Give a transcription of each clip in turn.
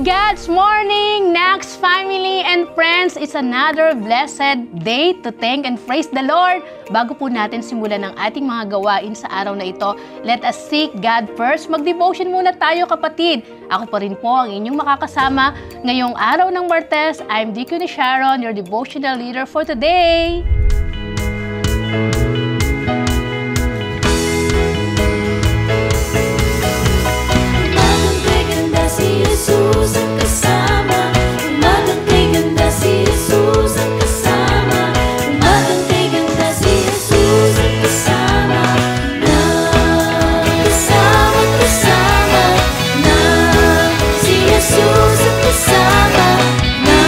God's morning, Nax family and friends. It's another blessed day to thank and praise the Lord. Bago po natin simulan ang ating mga gawain sa araw na ito, let us seek God first. Mag-devotion muna tayo, kapatid. Ako pa rin po ang inyong makakasama ngayong araw ng Martes. I'm Deaconess Sharon, your devotional leader for today. Jesus ang kasama, umagang kay ganda si Jesus ang kasama, umagang kay ganda si Jesus ang kasama, na kasama na si Jesus ang kasama na.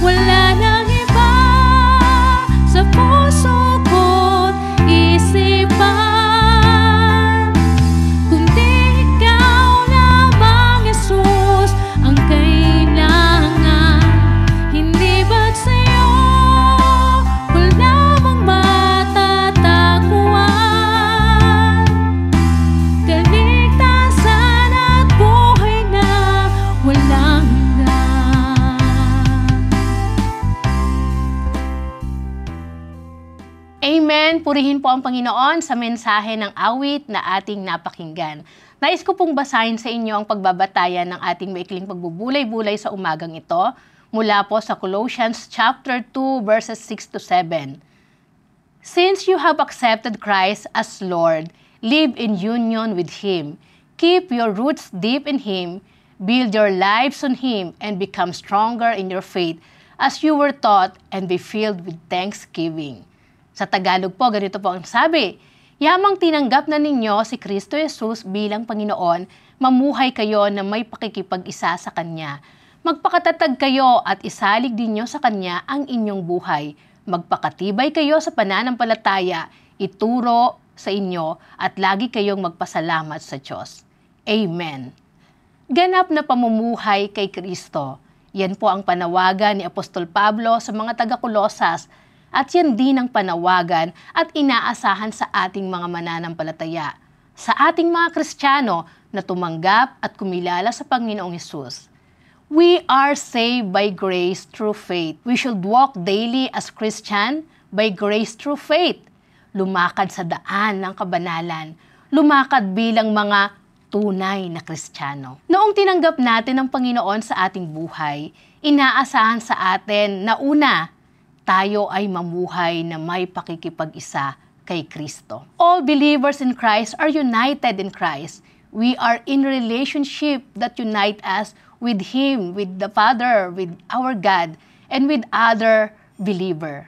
Wala na Amen! Purihin po ang Panginoon sa mensahe ng awit na ating napakinggan. Nais ko pong basahin sa inyo ang pagbabatayan ng ating maikling pagbubulay-bulay sa umagang ito mula po sa Colossians chapter 2 verses 6 to 7. Since you have accepted Christ as Lord, live in union with Him. Keep your roots deep in Him, build your lives on Him, and become stronger in your faith as you were taught, and be filled with thanksgiving. Sa Tagalog po, ganito po ang sabi, yamang tinanggap na ninyo si Kristo Jesus bilang Panginoon, mamuhay kayo na may pakikipag-isa sa Kanya. Magpakatatag kayo at isalig ninyo sa Kanya ang inyong buhay. Magpakatibay kayo sa pananampalataya, ituro sa inyo at lagi kayong magpasalamat sa Diyos. Amen. Ganap na pamumuhay kay Kristo. Yan po ang panawagan ni Apostol Pablo sa mga taga-Kolosas at yan din ang panawagan at inaasahan sa ating mga mananampalataya, sa ating mga Kristiyano na tumanggap at kumilala sa Panginoong Hesus. We are saved by grace through faith. We should walk daily as Christian by grace through faith. Lumakad sa daan ng kabanalan, lumakad bilang mga tunay na Kristiyano. Noong tinanggap natin ang Panginoon sa ating buhay, inaasahan sa atin na una, tayo ay mamuhay na may pakikipag-isa kay Kristo. All believers in Christ are united in Christ. We are in relationship that unite us with Him, with the Father, with our God, and with other believer.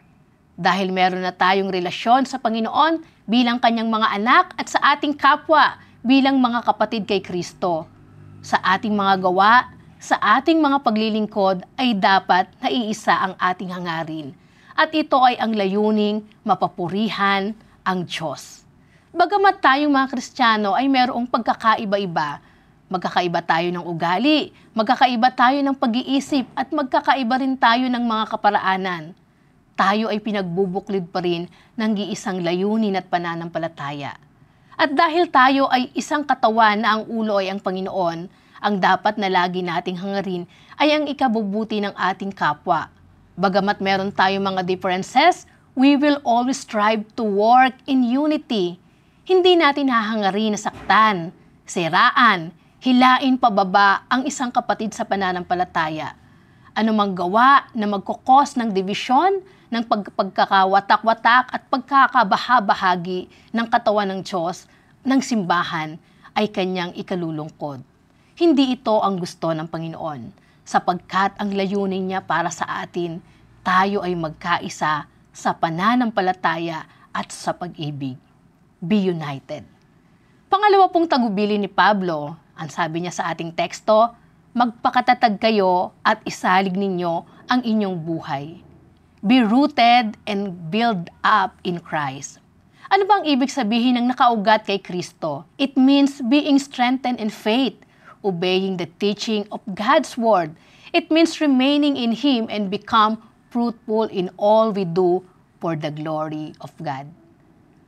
Dahil meron na tayong relasyon sa Panginoon bilang Kanyang mga anak at sa ating kapwa bilang mga kapatid kay Kristo. Sa ating mga gawa, sa ating mga paglilingkod ay dapat naiisa ang ating hangarin. At ito ay ang layuning mapapurihan ang Diyos. Bagamat tayong mga Kristiyano ay mayroong pagkakaiba-iba, magkakaiba tayo ng ugali, magkakaiba tayo ng pag-iisip at magkakaiba rin tayo ng mga kaparaanan. Tayo ay pinagbubuklid pa rin ng iisang layunin at pananampalataya. At dahil tayo ay isang katawan na ang ulo ay ang Panginoon, ang dapat na lagi nating hangarin ay ang ikabubuti ng ating kapwa. Bagamat meron tayong mga differences, we will always strive to work in unity. Hindi natin hahangarin na saktan, siraan, hilain pababa ang isang kapatid sa pananampalataya. Anumang gawa na magkukos ng divisyon, ng pagkakawatak-watak at pagkakabaha-bahagi ng katawan ng Diyos, ng simbahan, ay Kanyang ikalulungkod. Hindi ito ang gusto ng Panginoon, sapagkat ang layunin niya para sa atin, tayo ay magkaisa sa pananampalataya at sa pag-ibig. Be united. Pangalawa pong tagubilin ni Pablo, ang sabi niya sa ating teksto, magpakatatag kayo at isalig ninyo ang inyong buhay. Be rooted and build up in Christ. Ano bang ibig sabihin ng nakaugat kay Kristo? It means being strengthened in faith, obeying the teaching of God's Word. It means remaining in Him and become fruitful in all we do for the glory of God.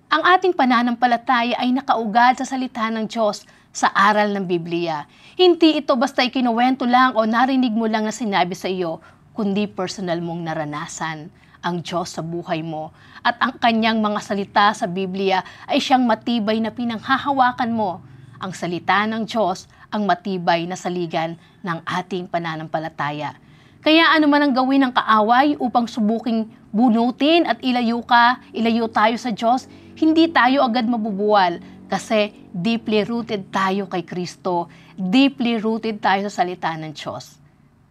Ang ating pananampalataya ay nakaugat sa salita ng Diyos sa aral ng Biblia. Hindi ito basta ikinuwento lang o narinig mo lang na sinabi sa iyo, kundi personal mong naranasan ang Diyos sa buhay mo. At ang Kanyang mga salita sa Biblia ay siyang matibay na pinanghahawakan mo. Ang salita ng Diyos ang matibay na saligan ng ating pananampalataya. Kaya ano man ang gawin ng kaaway upang subuking bunutin at ilayo tayo sa Diyos, hindi tayo agad mabubuwal kasi deeply rooted tayo kay Kristo, deeply rooted tayo sa salita ng Diyos.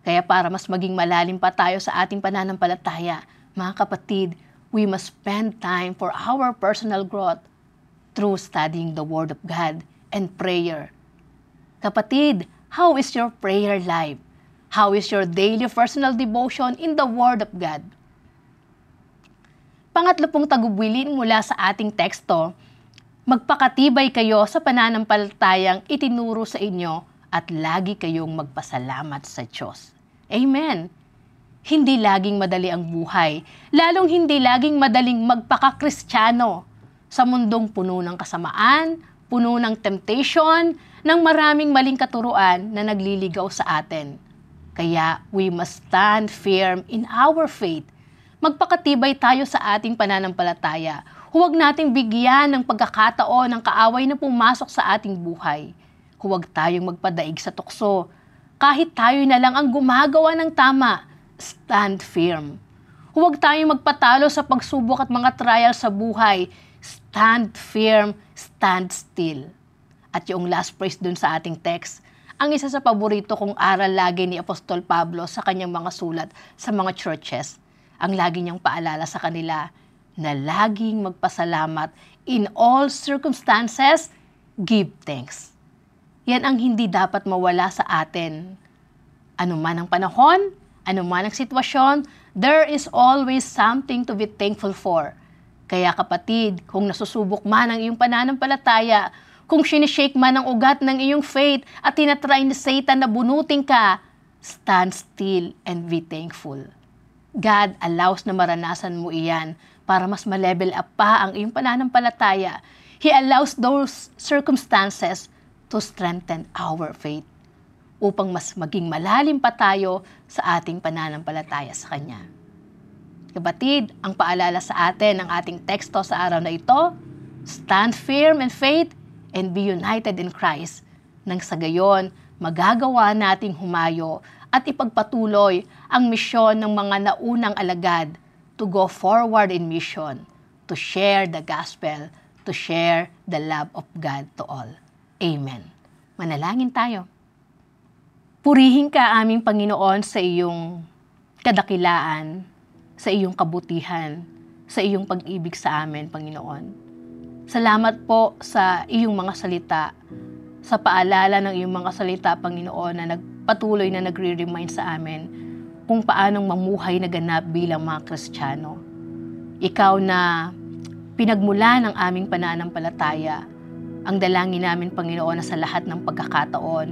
Kaya para mas maging malalim pa tayo sa ating pananampalataya, mga kapatid, we must spend time for our personal growth through studying the Word of God and prayer. Kapatid, how is your prayer life? How is your daily personal devotion in the Word of God? Pangatlo pong tagubilin mula sa ating teksto, magpakatibay kayo sa pananampalatayang itinuro sa inyo at lagi kayong magpasalamat sa Diyos. Amen. Hindi laging madali ang buhay, lalong hindi laging madaling magpaka-Kristiyano sa mundong puno ng kasamaan, puno ng temptation, ng maraming maling katuruan na nagliligaw sa atin. Kaya we must stand firm in our faith. Magpakatibay tayo sa ating pananampalataya. Huwag nating bigyan ng pagkakataon ng kaaway na pumasok sa ating buhay. Huwag tayong magpadaig sa tukso. Kahit tayo na lang ang gumagawa ng tama, stand firm. Huwag tayong magpatalo sa pagsubok at mga trial sa buhay. Stand firm, stand still. At yung last phrase dun sa ating text, ang isa sa paborito kong aral lagi ni Apostol Pablo sa kanyang mga sulat sa mga churches. Ang lagi niyang paalala sa kanila na laging magpasalamat in all circumstances, give thanks. Yan ang hindi dapat mawala sa atin. Ano man ang panahon, ano man ang sitwasyon, there is always something to be thankful for. Kaya kapatid, kung nasusubok man ang iyong pananampalataya, kung sinishake man ang ugat ng iyong faith at tinatry ni Satan na bunutin ka, stand still and be thankful. God allows na maranasan mo iyan para mas ma-level up pa ang iyong pananampalataya. He allows those circumstances to strengthen our faith upang mas maging malalim pa tayo sa ating pananampalataya sa Kanya. Kapatid, ang paalala sa atin ng ating teksto sa araw na ito, stand firm in faith and be united in Christ. Nang sa gayon, magagawa nating humayo at ipagpatuloy ang misyon ng mga naunang alagad to go forward in mission, to share the gospel, to share the love of God to all. Amen. Manalangin tayo. Purihin ka aming Panginoon sa iyong kadakilaan, sa iyong kabutihan, sa iyong pag-ibig sa amin, Panginoon. Salamat po sa iyong mga salita, sa paalala ng iyong mga salita, Panginoon, na patuloy na nagre-remind sa amin kung paanong mamuhay na ganap bilang mga Kristiyano. Ikaw na pinagmula ng aming pananampalataya, ang dalangin namin, Panginoon, na sa lahat ng pagkakataon,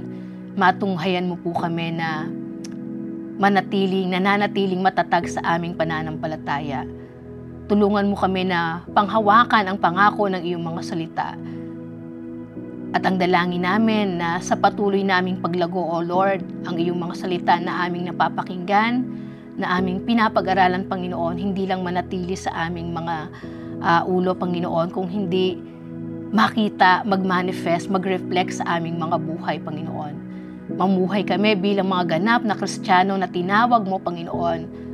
matunghayan mo po kami na nananatiling matatag sa aming pananampalataya. Tulungan mo kami na panghawakan ang pangako ng iyong mga salita. At ang dalangin namin na sa patuloy naming paglago, O Lord, ang iyong mga salita na aming napapakinggan, na aming pinapag-aralan, Panginoon, hindi lang manatili sa aming mga ulo, Panginoon, kung hindi makita, mag-manifest, mag-reflect sa aming mga buhay, Panginoon. Mamuhay kami bilang mga ganap na Kristiyano na tinawag mo, Panginoon.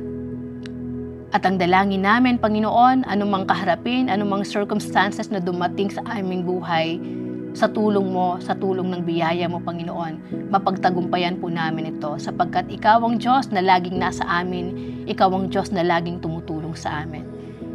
At ang dalangin namin, Panginoon, anumang kaharapin, anumang circumstances na dumating sa aming buhay, sa tulong mo, sa tulong ng biyaya mo, Panginoon, mapagtagumpayan po namin ito sapagkat ikaw ang Diyos na laging nasa amin, ikaw ang Diyos na laging tumutulong sa amin.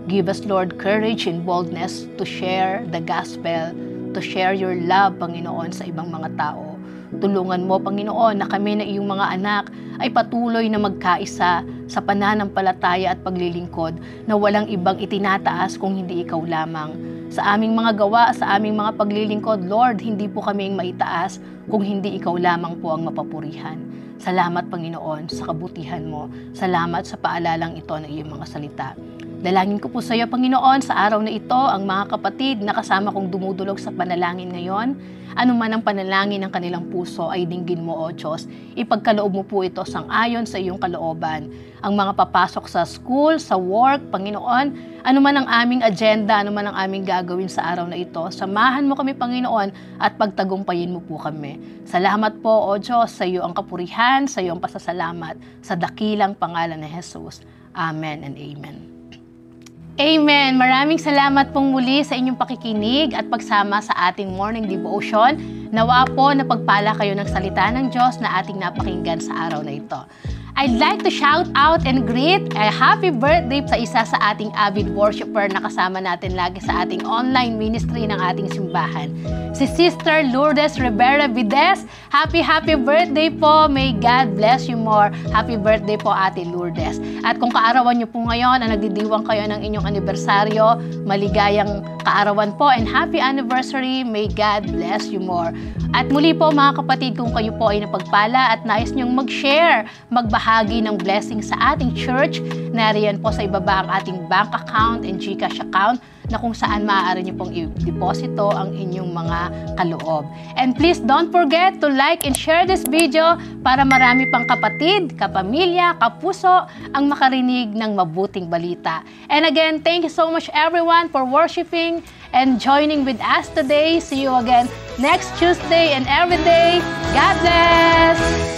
Give us, Lord, courage and boldness to share the gospel, to share your love, Panginoon, sa ibang mga tao. Tulungan mo, Panginoon, na kami na iyong mga anak ay patuloy na magkaisa sa pananampalataya at paglilingkod na walang ibang itinataas kung hindi ikaw lamang. Sa aming mga gawa, sa aming mga paglilingkod, Lord, hindi po kami maitaas kung hindi ikaw lamang po ang mapapurihan. Salamat, Panginoon, sa kabutihan mo. Salamat sa paalalang ito ng iyong mga salita. Dalangin ko po sa iyo, Panginoon, sa araw na ito, ang mga kapatid na kasama kong dumudulog sa panalangin ngayon, anuman ang panalangin ng kanilang puso ay dinggin mo, O Diyos. Ipagkaloob mo po ito sang-ayon sa iyong kalooban. Ang mga papasok sa school, sa work, Panginoon, anuman ang aming agenda, anuman ang aming gagawin sa araw na ito, samahan mo kami, Panginoon, at pagtagumpayin mo po kami. Salamat po, O Diyos, sa iyo ang kapurihan, sa iyo ang pasasalamat, sa dakilang pangalan ni Jesus. Amen and amen. Amen! Maraming salamat pong muli sa inyong pakikinig at pagsama sa ating morning devotion. Nawa po na pagpala kayo ng salita ng Diyos na ating napakinggan sa araw na ito. I'd like to shout out and greet a happy birthday sa isa sa ating avid worshiper na kasama natin lagi sa ating online ministry ng ating simbahan. Si Sister Lourdes Rivera Vides. Happy birthday po. May God bless you more. Happy birthday po, Ate Lourdes. At kung kaarawan niyo po ngayon, ang nagdidiwang kayo ng inyong anibersaryo, maligayang kaarawan po and happy anniversary. May God bless you more. At muli po mga kapatid, kung kayo po ay napagpala at nais niyong mag-share, magbahagi ng blessing sa ating church, nariyan po sa ibaba ang ating bank account and GCash account. na kung saan maaari nyo pong i-deposito ang inyong mga kaloob. And please don't forget to like and share this video para marami pang kapatid, kapamilya, kapuso ang makarinig ng mabuting balita. And again, thank you so much everyone for worshiping and joining with us today. See you again next Tuesday and every day. God bless!